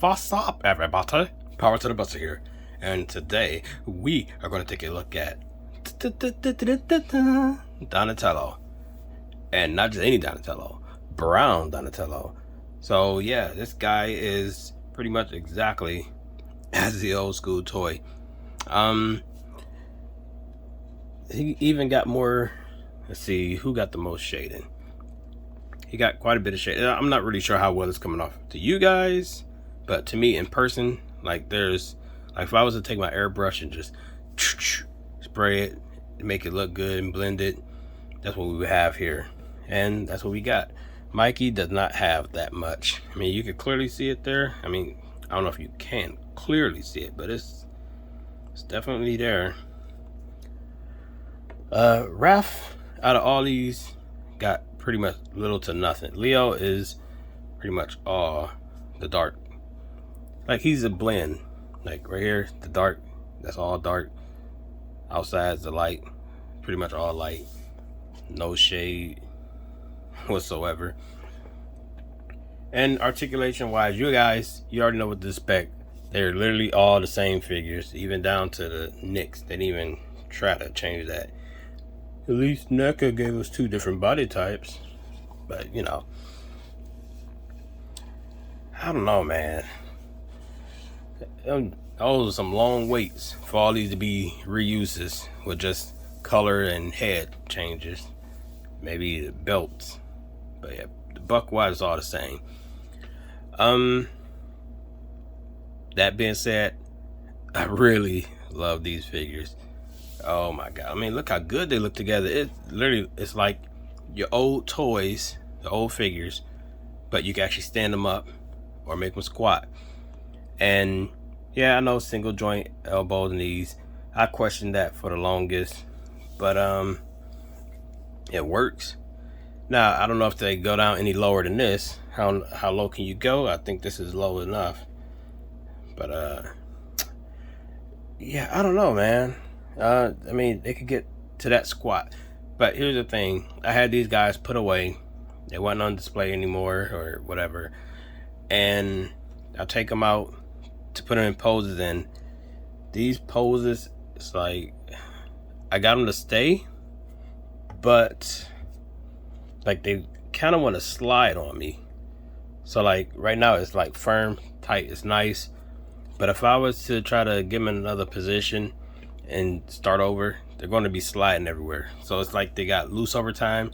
What's up, everybody? Power to the Buster here, and today we are going to take a look at Donatello, and not just any Donatello, brown Donatello. So yeah, this guy is pretty much exactly as the old school toy. He even got more. Let's see who got the most shading. He got quite a bit of shade. I'm not really sure how well it's coming off to you guys, but to me in person, like there's, like if I was to take my airbrush and just spray it, make it look good and blend it, that's what we would have here. And that's what we got. Mikey does not have that much. I mean, you can clearly see it there. I mean, I don't know if you can clearly see it, but it's definitely there. Raph, out of all these, got pretty much little to nothing. Leo is pretty much all the dark. Like he's a blend. Like right here, the dark, that's all dark. Outside's the light, pretty much all light. No shade whatsoever. And articulation wise, you guys, you already know what to expect. They're literally all the same figures, even down to the nicks. They didn't even try to change that. At least NECA gave us 2 different body types. But, you know, I don't know, man. Those are some long waits for all these to be reuses with just color and head changes. Maybe the belts. But yeah, the buck-wise is all the same. That being said, I really love these figures. Oh my god, I mean, look how good they look together. It's like your old toys, the old figures, but you can actually stand them up or make them squat. And yeah, I know single joint elbows and knees, I questioned that for the longest, but it works. Now I don't know if they go down any lower than this. How low can you go? I think this is low enough, but yeah, I don't know, man. I mean, they could get to that squat. But here's the thing. I had these guys put away. They weren't on display anymore or whatever. And I take them out to put them in poses. And these poses, it's like, I got them to stay. But, like, they kind of want to slide on me. So, like, right now it's, like, firm, tight. It's nice. But if I was to try to give them another position and start over, they're going to be sliding everywhere. So it's like they got loose over time.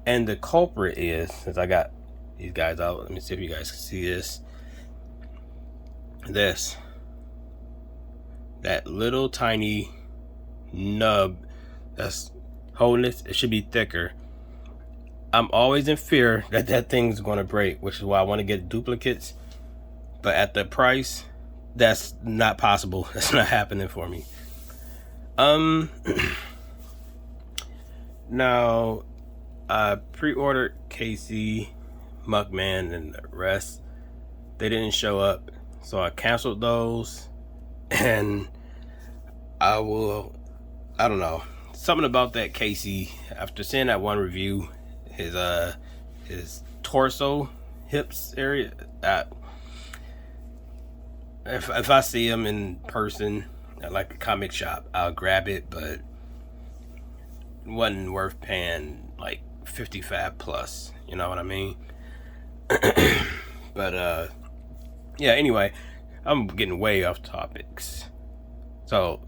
And the culprit is, since I got these guys out, let me see if you guys can see this, that little tiny nub that's holding it. It should be thicker. I'm always in fear that that thing's going to break, which is why I want to get duplicates, but at the price, that's not possible. That's not happening for me. Now, I pre-ordered Casey, Muckman, and the rest. They didn't show up, so I canceled those. And I don't know, something about that Casey. After seeing that one review, his torso, hips area. If I see him in person at like a comic shop, I'll grab it, but it wasn't worth paying like 55 plus, you know what I mean? But yeah, anyway, I'm getting way off topics. So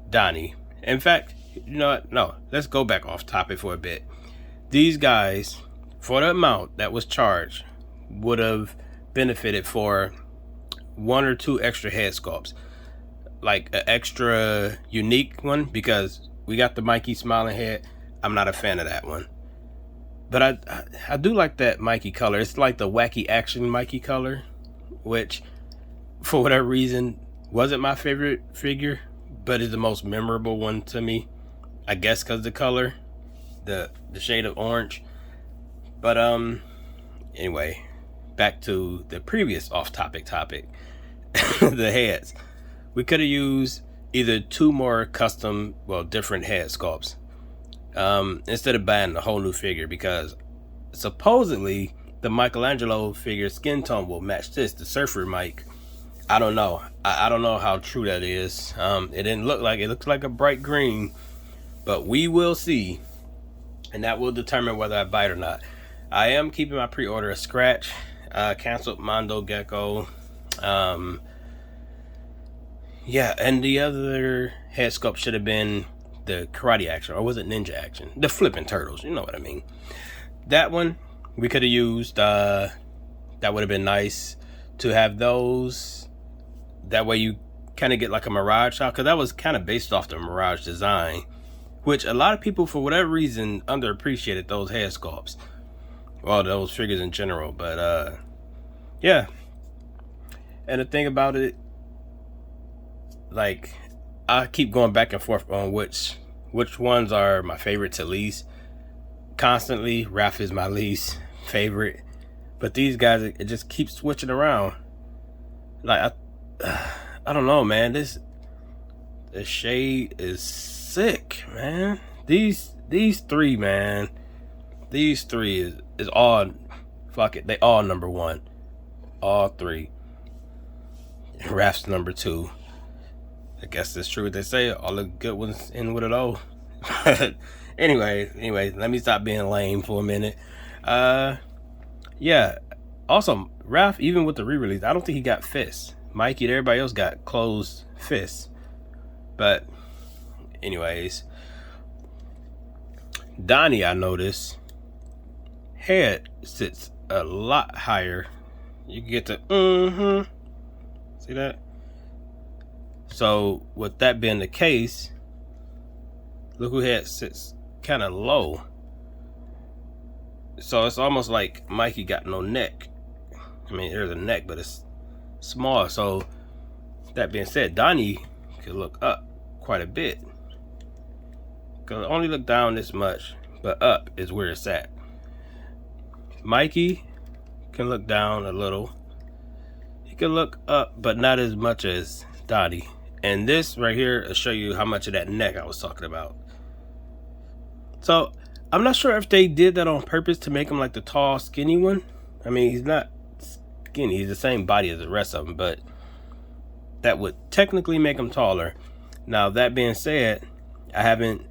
Donnie, in fact, you know what, no, let's go back off topic for a bit. These guys, for the amount that was charged, would have benefited for 1 or 2 extra head sculpts, like an extra unique one, because we got the Mikey smiling head. I'm not a fan of that one, but I do like that Mikey color. It's like the wacky action Mikey color, which for whatever reason wasn't my favorite figure, but is the most memorable one to me, I guess because the color, the shade of orange. But anyway, back to the previous off topic the heads. We could have used either 2 more custom, well, different head sculpts, instead of buying a whole new figure, because supposedly the Michelangelo figure skin tone will match this, the Surfer Mike, I don't know. I don't know how true that is. It didn't look like it. Looks like a bright green, but we will see, and that will determine whether I bite or not. I am keeping my pre-order a scratch. Canceled Mondo Gecko. Yeah, and the other head sculpt should have been the Karate Action, or was it Ninja Action? The Flipping Turtles, you know what I mean. That one we could have used. That would have been nice to have those. That way you kind of get like a Mirage shot, because that was kind of based off the Mirage design, which a lot of people, for whatever reason, underappreciated those head sculpts. Well, those figures in general, but yeah. And the thing about it, like, I keep going back and forth on which ones are my favorite to least. Constantly, Raph is my least favorite, but these guys, it just keeps switching around. Like, I don't know, man. This shade is sick, man. These three, man. These three is all, fuck it, they all number one. All three. Raph's number two. I guess that's true what they say. All the good ones end with it all. anyway, let me stop being lame for a minute. Yeah. Also, Raph, even with the re-release, I don't think he got fists. Mikey and everybody else got closed fists. But anyways, Donnie, I noticed, head sits a lot higher. You can get to see that? So with that being the case, look who head sits kind of low. So it's almost like Mikey got no neck. I mean, there's a neck, but it's small. So that being said, Donnie could look up quite a bit. Cause only look down this much, but up is where it's at. Mikey can look down a little. He can look up, but not as much as Donnie. And this right here will show you how much of that neck I was talking about. So I'm not sure if they did that on purpose to make him like the tall, skinny one. I mean, he's not skinny. He's the same body as the rest of them, but that would technically make him taller. Now, that being said, I haven't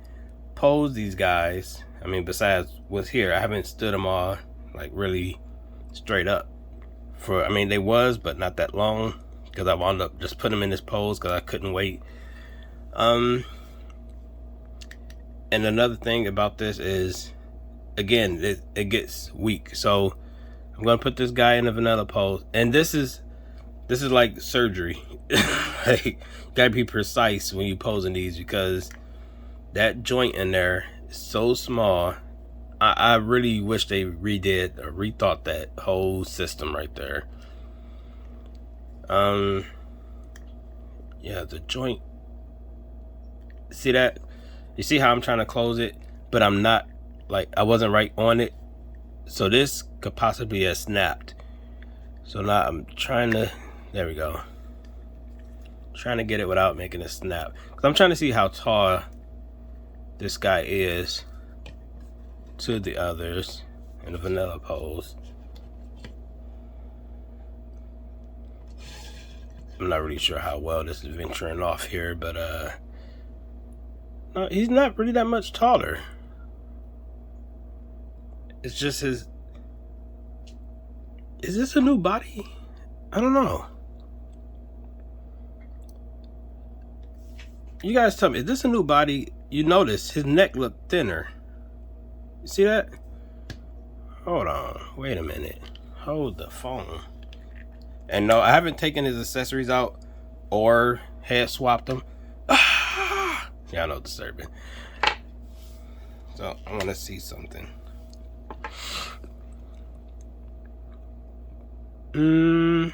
posed these guys. I mean, besides what's here, I haven't stood them all like really straight up. I mean, they was, but not that long, because I wound up just putting them in this pose because I couldn't wait. And another thing about this is, again, it gets weak. So I'm gonna put this guy in a vanilla pose, and this is like surgery. Like, you gotta be precise when you posing these, because that joint in there is so small. I really wish they redid or rethought that whole system right there. Yeah, the joint. See that? You see how I'm trying to close it, but I'm not, like, I wasn't right on it. So this could possibly have snapped. So now I'm trying to, there we go. Trying to get it without making it snap. Because I'm trying to see how tall this guy is to the others in the vanilla pose. I'm not really sure how well this is venturing off here, but no, he's not really that much taller. It's just his. Is this a new body? I don't know. You guys tell me, is this a new body? You notice his neck looked thinner. You see that? Hold on. Wait a minute. Hold the phone. And no, I haven't taken his accessories out or head swapped them. Yeah, I know, disturbing. So I want to see something. No,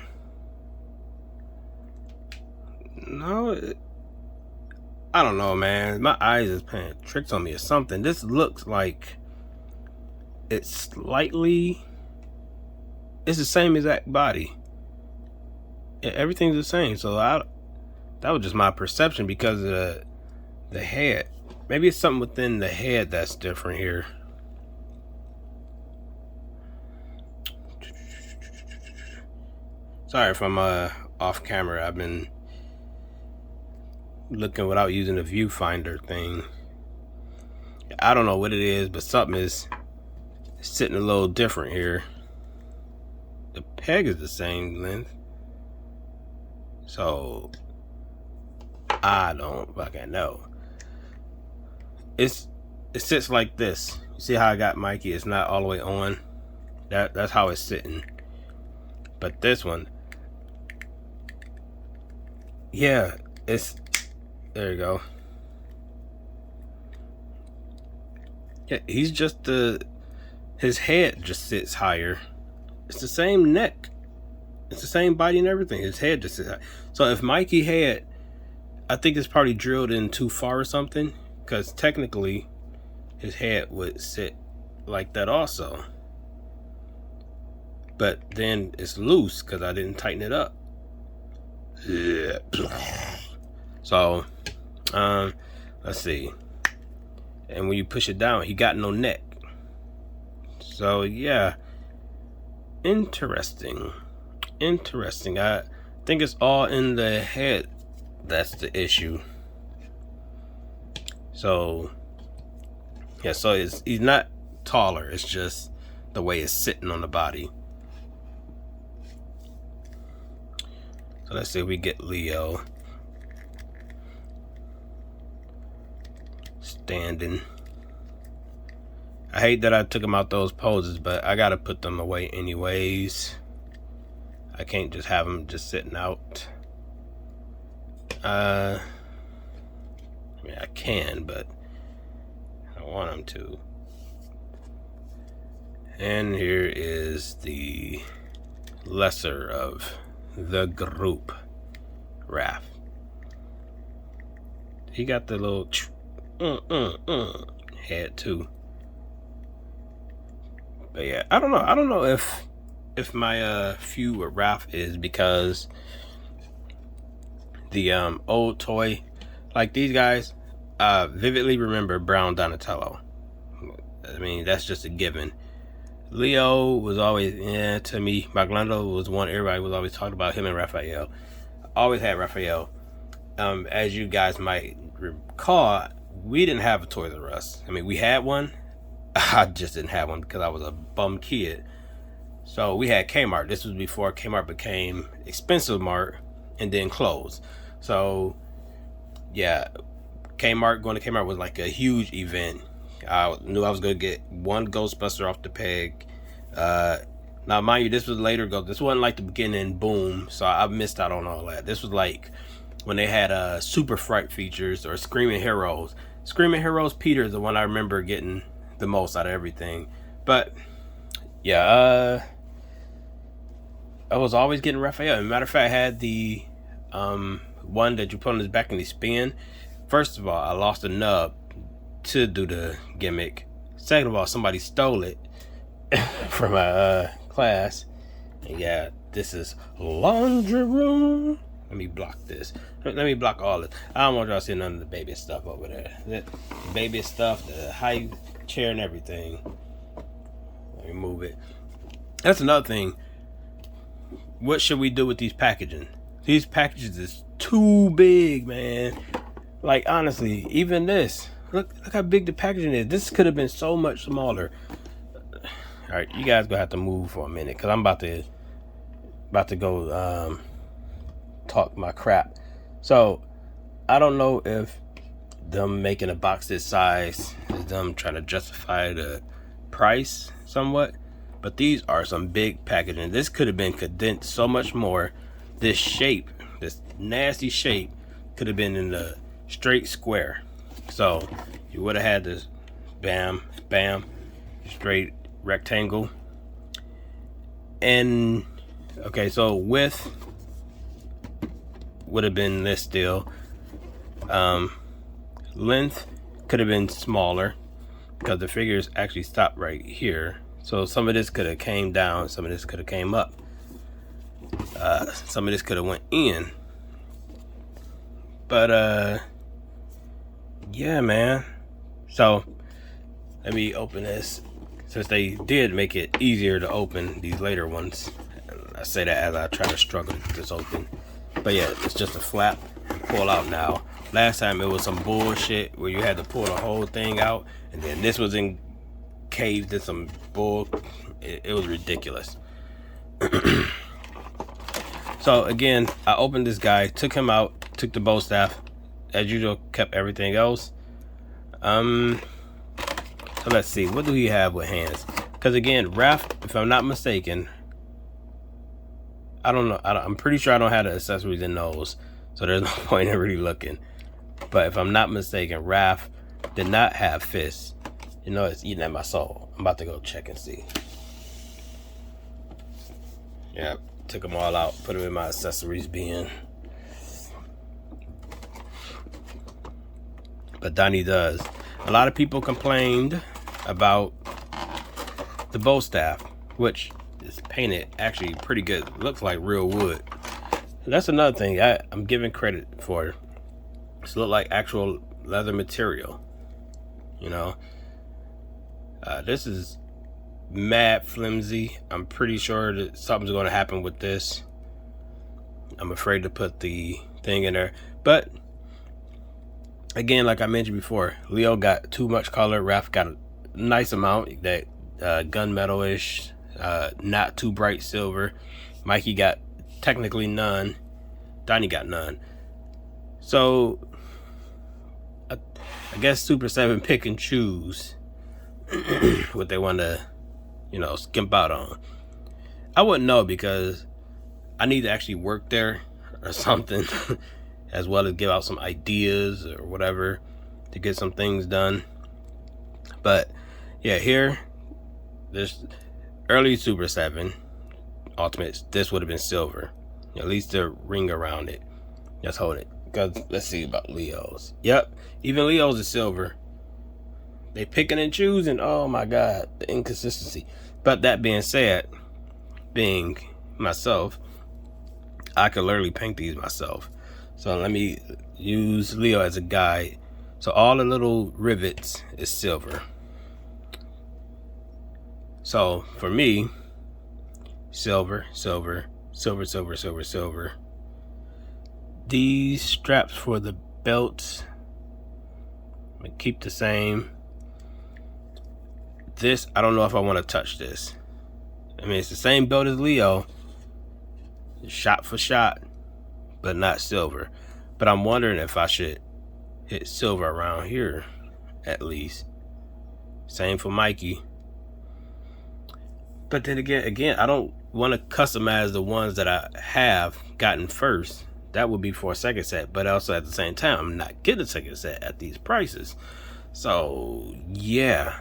I don't know, man. My eyes is playing tricks on me or something. This looks like it's slightly. It's the same exact body. Yeah, everything's the same. So that was just my perception because of the head. Maybe it's something within the head that's different here. Sorry if I'm off camera. I've been looking without using the viewfinder thing. I don't know what it is, but something is sitting a little different here. The peg is the same length, so I don't fucking know. It sits like this. You see how I got Mikey? It's not all the way on. That's how it's sitting. But this one, yeah, it's there. You go. Yeah, he's just his head just sits higher. It's the same neck. It's the same body and everything. His head just sits high. So if Mikey had, I think it's probably drilled in too far or something, because technically his head would sit like that also. But then it's loose because I didn't tighten it up. So, let's see. And when you push it down, he got no neck. So yeah, interesting. I think it's all in the head that's the issue. So yeah, so he's not taller. It's just the way it's sitting on the body. So let's see if we get Leo standing. I hate that I took him out those poses, but I gotta put them away anyways. I can't just have him just sitting out. I mean, I can, but I don't want him to. And here is the lesser of the group, Raph. He got the little head too. But yeah, I don't know if my feud with Raph is because the old toy, like these guys, vividly remember Brown Donatello. I mean, that's just a given. Leo was always, to me, Maglando was one everybody was always talking about, him and Raphael. Always had Raphael. As you guys might recall, we didn't have a Toys R Us. I mean, we had one. I just didn't have one because I was a bum kid. So we had Kmart. This was before Kmart became Expensive Mart and then closed. So yeah, going to Kmart was like a huge event. I knew I was going to get one Ghostbuster off the peg. Now, mind you, this was later. This wasn't like the beginning boom, so I missed out on all that. This was like when they had Super Fright features or Screaming Heroes. Screaming Heroes Peter is the one I remember getting the most out of everything. But yeah, I was always getting Raphael. As a matter of fact, I had the one that you put on his back and he spin. First of all, I lost a nub to do the gimmick. Second of all, somebody stole it from my class. And yeah, this is laundry room. Let me block this. Let me block all this. I don't want y'all seeing none of the baby stuff over there. The baby stuff, the high chair and everything. Let me move it. That's another thing. What should we do with these packaging? These packages is too big, man. Like honestly, even this. Look how big the packaging is. This could have been so much smaller. All right, you guys gonna have to move for a minute because I'm about to go talk my crap. So I don't know if them making a box this size is them trying to justify the price somewhat, but these are some big packaging. This could have been condensed so much more. This shape, this nasty shape, could have been in the straight square. So you would have had this bam, straight rectangle. And okay, so width would have been this still. Length could have been smaller because the figures actually stopped right here. So some of this could have came down, some of this could have came up. Some of this could have went in. But yeah, man. So let me open this since they did make it easier to open these later ones. I say that as I try to struggle to get this open. But yeah, it's just a flap and pull out now. Last time it was some bullshit where you had to pull the whole thing out, and then this was encaged in some bull. It was ridiculous. So again, I opened this guy, took him out, took the bow staff, as usual, kept everything else. So let's see, what do he have with hands? Because again, Raph, if I'm not mistaken, I don't know. I'm pretty sure I don't have the accessories in those, so there's no point in really looking. But if I'm not mistaken, Raph did not have fists. You know, it's eating at my soul. I'm about to go check and see. Yeah, took them all out, put them in my accessories bin. But Donnie does. A lot of people complained about the bow staff, which is painted actually pretty good. It looks like real wood. That's another thing I'm giving credit for. It look like actual leather material. You know, this is mad flimsy. I'm pretty sure that something's going to happen with this. I'm afraid to put the thing in there, but again, like I mentioned before, Leo got too much color. Raph got a nice amount, that gunmetal-ish, not too bright silver. Mikey got technically none. Donnie got none. So I guess Super 7 pick and choose what they want to, you know, skimp out on. I wouldn't know, because I need to actually work there or something, as well as give out some ideas or whatever to get some things done. But yeah, here, this early Super 7 Ultimates, this would have been silver. At least the ring around it. Just hold it. Because let's see about Leo's. Yep, even Leo's is silver. They picking and choosing. Oh my God, the inconsistency. But that being said, being myself, I could literally paint these myself. So let me use Leo as a guide. So all the little rivets is silver. So for me, silver, silver, silver, silver, silver, silver. These straps for the belts, I'm gonna keep the same. This, I don't know if I want to touch this. I mean, it's the same belt as Leo, shot for shot, but not silver. But I'm wondering if I should hit silver around here, at least. Same for Mikey. But then again, I don't want to customize the ones that I have gotten first. That would be for a second set, but also at the same time, I'm not getting a second set at these prices. So yeah.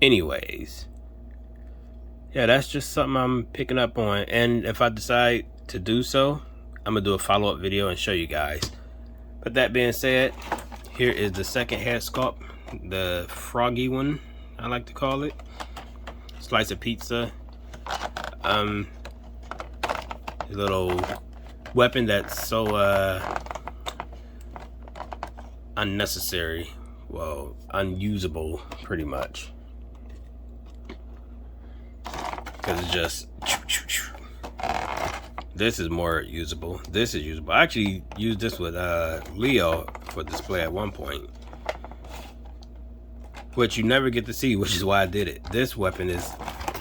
Anyways, yeah, that's just something I'm picking up on, and if I decide to do so, I'm gonna do a follow-up video and show you guys. But that being said, here is the second head sculpt, the froggy one, I like to call it. Slice of pizza. A little weapon that's so unnecessary, well, unusable pretty much, because it's just, this is more usable. This is usable. I actually used this with Leo for display at one point, which you never get to see, which is why I did it. This weapon is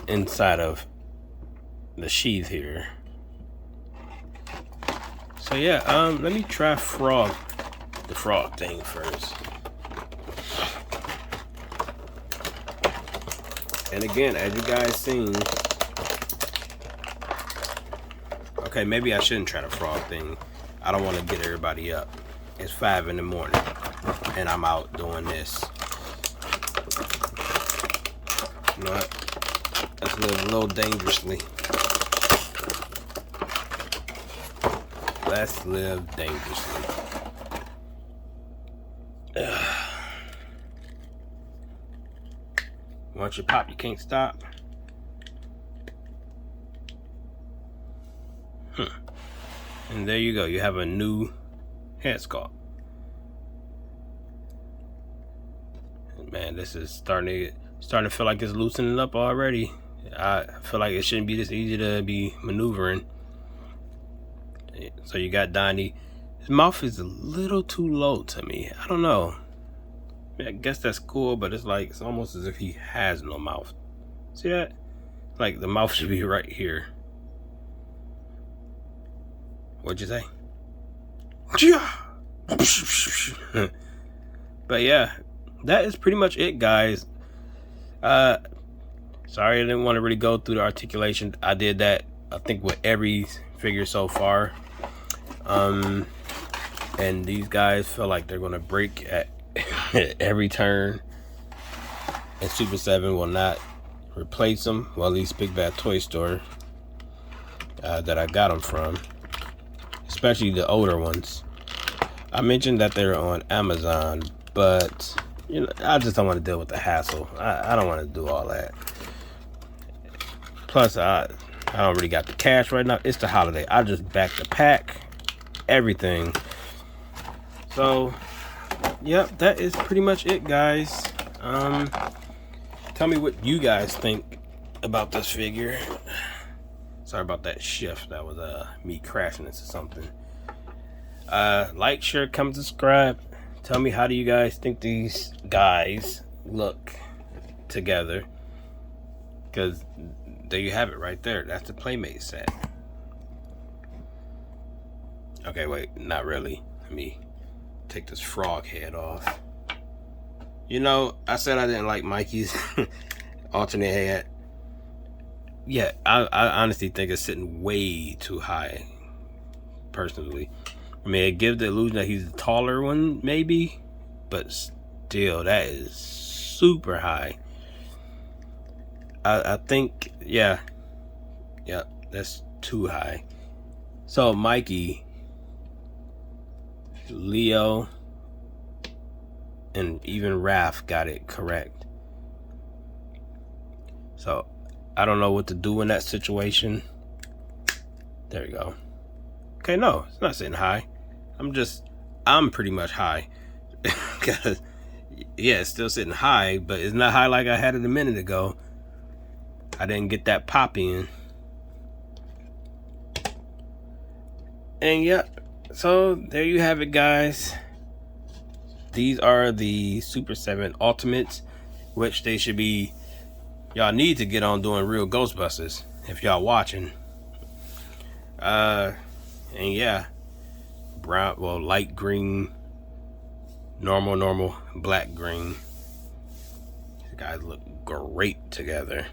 inside of the sheath here. So yeah, let me try the frog thing first. And again, as you guys seen, okay, maybe I shouldn't try the frog thing. I don't want to get everybody up. It's 5 in the morning and I'm out doing this. You know what? Let's live a little dangerously. Let's live dangerously. Once you pop, you can't stop. And there you go. You have a new head sculpt. Man, this is starting to feel like it's loosening up already. I feel like it shouldn't be this easy to be maneuvering. So you got Donnie. His mouth is a little too low to me. I don't know. I guess that's cool, but it's like, it's almost as if he has no mouth. See that? Like the mouth should be right here. What'd you say? But yeah, that is pretty much it, guys. Sorry I didn't want to really go through the articulation. I did that, I think, with every figure so far. And these guys feel like they're gonna break at every turn, and Super 7 will not replace them. Well, at least Big Bad Toy Store that I got them from, especially the older ones. I mentioned that they're on Amazon, but you know, I just don't want to deal with the hassle. I don't want to do all that. Plus, I don't really got the cash right now. It's the holiday. I just backed the pack, everything. So, yep, that is pretty much it, guys. Tell me what you guys think about this figure. Sorry about that shift. That was me crashing into something. Like, share, comment, subscribe. Tell me, how do you guys think these guys look together? Because there you have it right there. That's the Playmate set. Okay, wait, not really. Let me take this frog head off. You know, I said I didn't like Mikey's alternate head. Yeah, I honestly think it's sitting way too high, personally. I mean, it gives the illusion that he's the taller one, maybe, but still, that is super high. I think, yeah, that's too high. So Mikey, Leo, and even Raph got it correct. So I don't know what to do in that situation. There we go. Okay, no, it's not sitting high. I'm pretty much high. Because, yeah, it's still sitting high, but it's not high like I had it a minute ago. I didn't get that pop in. And yeah, so there you have it, guys. These are the Super 7 Ultimates, which they should be, y'all need to get on doing real Ghostbusters if y'all watching. And yeah, brown, well, light green, normal, black green. These guys look great together.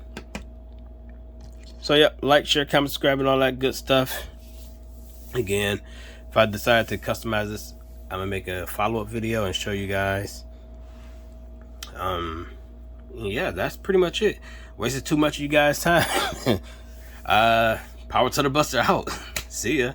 So yeah, like, share, comment, subscribe, and all that good stuff. Again, if I decide to customize this, I'm gonna make a follow-up video and show you guys. Yeah, that's pretty much it. Wasted too much of you guys' time. Power to the Buster out. See ya.